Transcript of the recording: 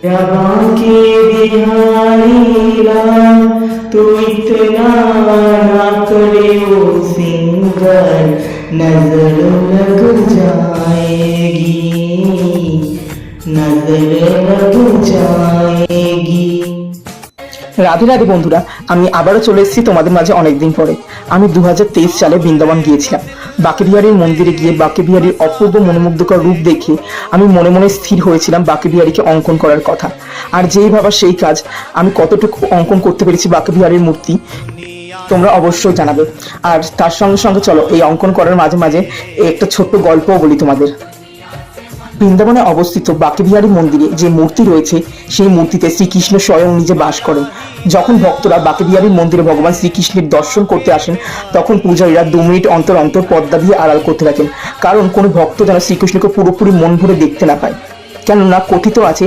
बांके बिहारी राम तू इतना ना करे वो सिंगर नजर लग जाएगी नजर लग जाएगी। রাধে রাধে বন্ধুরা, আমি আবারও চলে এসেছি তোমাদের মাঝে অনেকদিন পরে। আমি 2023 সালে বৃন্দাবন গিয়েছিলাম। বাঁকেবিহারীর মন্দিরে গিয়ে বাঁকেবিহারীর অপূর্ব মনোমুগ্ধকর রূপ দেখে আমি মনে মনে স্থির হয়েছিলাম বাঁকেবিহারীকে অঙ্কন করার কথা। আর যেই ভাবা সেই কাজ, আমি কতটুকু অঙ্কন করতে পেরেছি বাঁকেবিহারীর মূর্তি তোমরা অবশ্যই জানাবে। আর তার সঙ্গে সঙ্গে চলো এই অঙ্কন করার মাঝে মাঝে একটা ছোট্ট গল্পও বলি তোমাদের। বৃন্দাবনে অবস্থিত বাঁকেবিহারী মন্দিরে যে মূর্তি রয়েছে সেই মূর্তিতে শ্রীকৃষ্ণ স্বয়ং নিজে বাস করেন। যখন ভক্তরা বাঁকেবিহারী মন্দিরে ভগবান শ্রীকৃষ্ণের দর্শন করতে আসেন তখন পূজারীরা 2 মিনিট অন্তর অন্তর পর্দা দিয়ে আড়াল করতে থাকেন, কারণ কোনো ভক্ত যেন শ্রীকৃষ্ণকে পুরোপুরি মন ভরে দেখতে না পায়। কেননা কথিত আছে